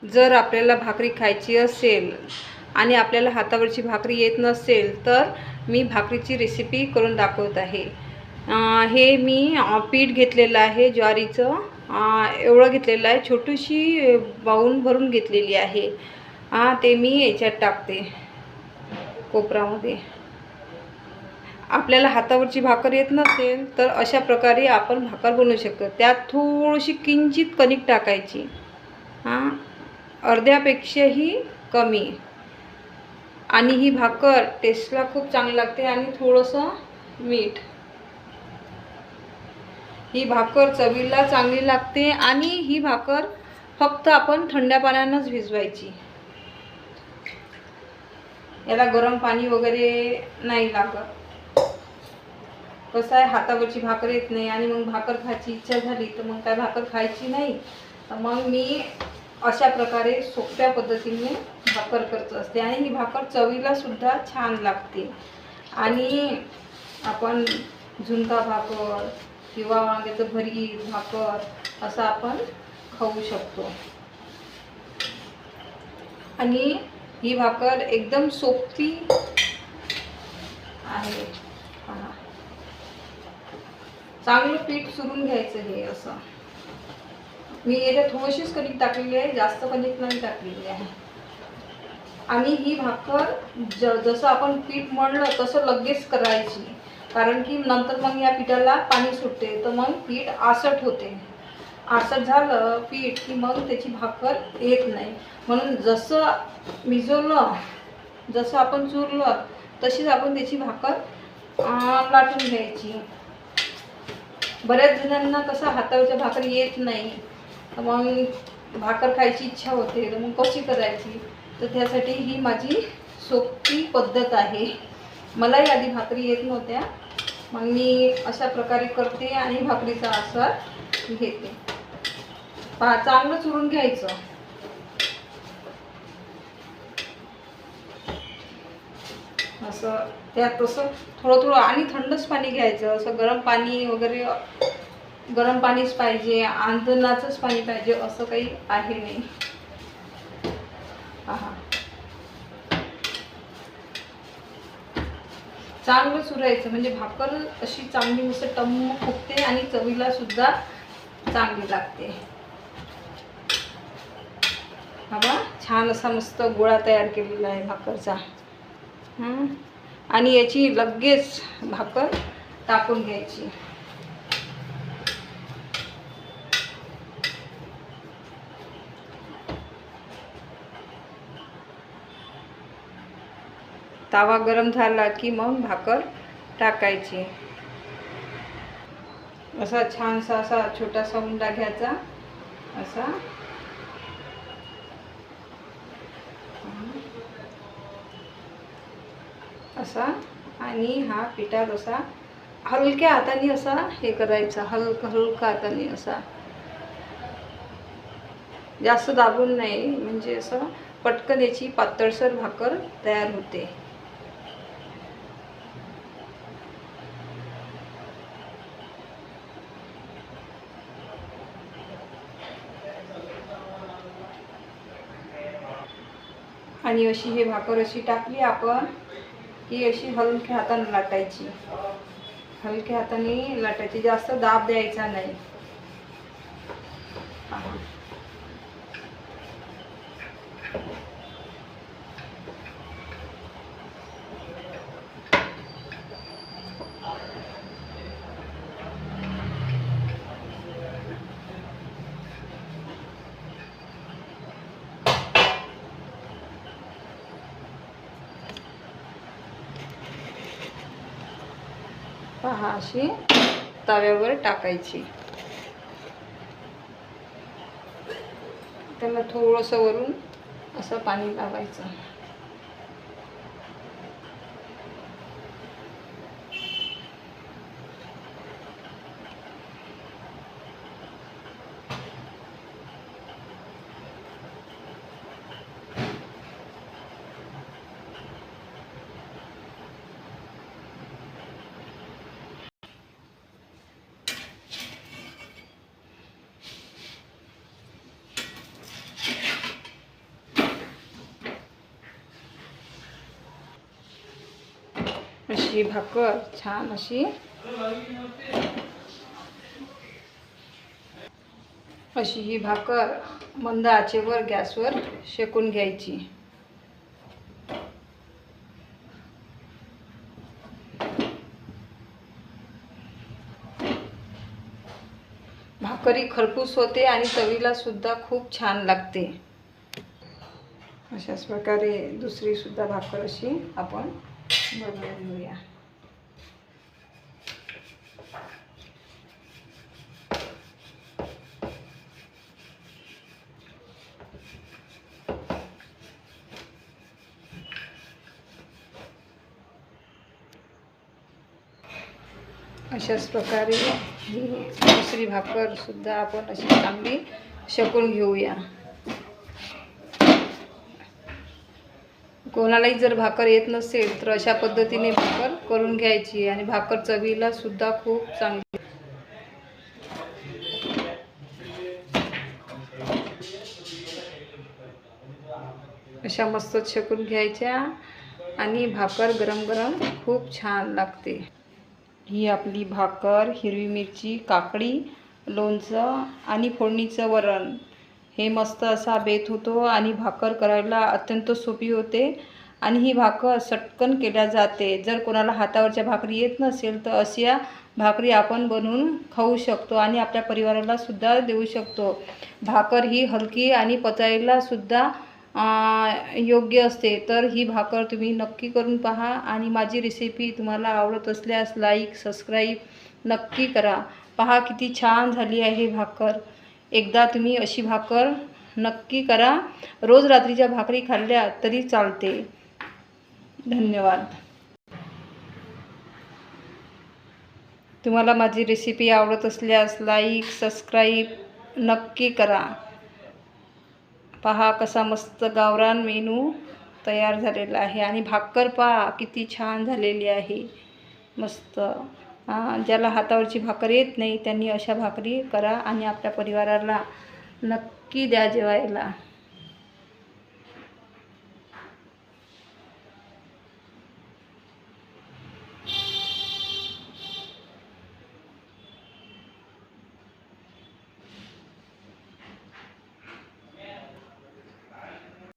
जर आपल्याला भाकरी खायची असेल आणि आपल्याला हातावरची भाकरी येत नसेल तर मी भाकरीची रेसिपी करून दाखवत आहे। हे मी पीठ घेतलेलं आहे ज्वारीचं, एवढं घेतलेलं आहे, छोटीशी बाउल भरून घेतलेली आहे। ते मी याच्यात टाकते कोपरामध्ये। आपल्याला हातावरची भाकर येत नसेल तर अशा प्रकारे आपण भाकर बनवू शकतो। त्यात थोडीशी किंचित कणिक टाकायची, अर्ध्यापेक्षाही कमी, आणि ही भाकर टेस्टला खूप चांगली लागते। आणि थोडंसं मीठ, ही भाकर चवीला चांगली लागते। आणि ही भाकर फक्त आपण थंड पाण्यानंच भिजवायची, याला गरम पाणी वगैरे नाही लागत। कसं आहे, हातावरची भाकर येत नाही आणि मग भाकर खायची इच्छा झाली तर मग काय भाकर खायची नाही, तर मग मी अशा प्रकारे सोप्या पद्धतीने भाकर करत असते। आणि ही भाकर चवीला सुद्धा छान लागते। आणि आपण झुणका भाकर किंवा वांग्याचं भरीत भाकर असं आपण खाऊ शकतो। आणि ही भाकर एकदम सोपी आहे। चांगलं पीठ चुरून घ्यायचं। हे असं मी याच्यात थोडीशीच कणिक टाकलेली आहे, जास्त कणिक नाही टाकलेली आहे। आणि ही भाकर जसं आपण पीठ मळलं तसं लगेच करायची, कारण की नंतर मग या पिठाला पाणी सुटते, तर मग पीठ आसट होते। आसट झालं पीठ की मग त्याची भाकर येत नाही। म्हणून जसं भिजवलं, जसं आपण चुरलं तशीच आपण त्याची भाकर लाटून घ्यायची। बऱ्याच जणांना कसं हातावरच्या भाकर येत नाही, तर मग भाकर खायची इच्छा होते, तर मग कशी करायची, तर त्यासाठी ही माझी सोपी पद्धत आहे। मलाही आधी भाकरी येत नव्हत्या, मग मी अशा प्रकारे करते आणि भाकरीचा आस्वाद घेते। चांगलं चुरून घ्यायचं असं, त्यात असं थोडं थोडं, आणि थंडच पाणी घ्यायचं। असं गरम पाणी वगैरे, गरम पाणीच पाहिजे, आंदणाचंच पाणी पाहिजे असं काही आहे नाही। चांगलं चुरायचं म्हणजे भाकर अशी चांगली मस्त टम्म फुगते आणि चवीला सुद्धा चांगली लागते। बघा, छान असा मस्त गोळा तयार केलेला आहे भाकरचा। आणि याची लगेच भाकर टाकून घ्यायची। तवा गरम झाला की मग भाकर टाकायची। असा छानसा असा छोटासा उंडा घ्यायचा असा, असा, आणि हा पिठात असा हलक्या हाताने असा हे करायचा, हलका हाताने असा, जास्त दाबून नाही, म्हणजे असं पटकन याची पातळसर भाकर तयार होते। आणि अशी ही भाकर अशी टाकली आपण की अशी हलक्या हाताने लाटायची, हलक्या हाताने लाटायची, जास्त दाब द्यायचा नाही। पहा, अशी तव्यावर टाकायची, त्याला थोडंसं वरून असं पाणी लावायचं। अशी भाकर छान अशी ही भाकर मंद आचेवर गॅसवर शेकून घ्यायची. भाकरी खरपूस होते आणि चवीला सुद्धा खूप छान लागते. अशाच प्रकारे दुसरी सुद्धा भाकर अशी आपण बनवून घेऊया. अशाच प्रकारे ही दुसरी भाकर सुद्धा आपण अशी चांगली शेकून घेऊया. कोणालाही जर भाकर येत नसेल तर अशा पद्धतीने भाकर करून घ्यायची आणि भाकर चवीला सुद्धा खूप चांगली. अशा मस्त शेकून घ्यायच्या आणि भाकर गरम गरम खूप छान लागते. ही आपली भाकर हिरवी मिरची, काकडी, लोणचं आणि फोडणीचं वरण हे मस्त असा बेत होतो आणि भाकर करायला अत्यंत सोपी होते आणि ही भाकर चटकन केल्या जाते. जर कोणाला हातावरच्या भाकरी येत नसेल तर अशा भाकरी आपण बनवून खाऊ शकतो आणि आपल्या परिवाराला सुद्धा देऊ शकतो. भाकर ही हलकी आणि पचायला सुद्धा योग्य असते. तर ही भाकर तुम्ही नक्की करून पहा आणि माझी रेसिपी तुम्हाला आवडत असल्यास लाईक सबस्क्राईब नक्की करा. पहा किती छान झाली आहे भाकर. एकदा तुम्ही अशी भाकर नक्की करा. रोज रात्रीच्या भाकरी खाल्ल्या तरी चालते. धन्यवाद. तुम्हाला माझी रेसिपी आवडत असल्यास लाईक सबस्क्राईब नक्की करा. पहा कसा मस्त गावरान मेनू तयार झालेला आहे आणि भाकर पहा किती छान झालेली आहे मस्त. ज्याला हातावरची भाकर येत नाही त्यांनी अशा भाकरी करा आणि आपल्या परिवाराला नक्की द्या जेवायला.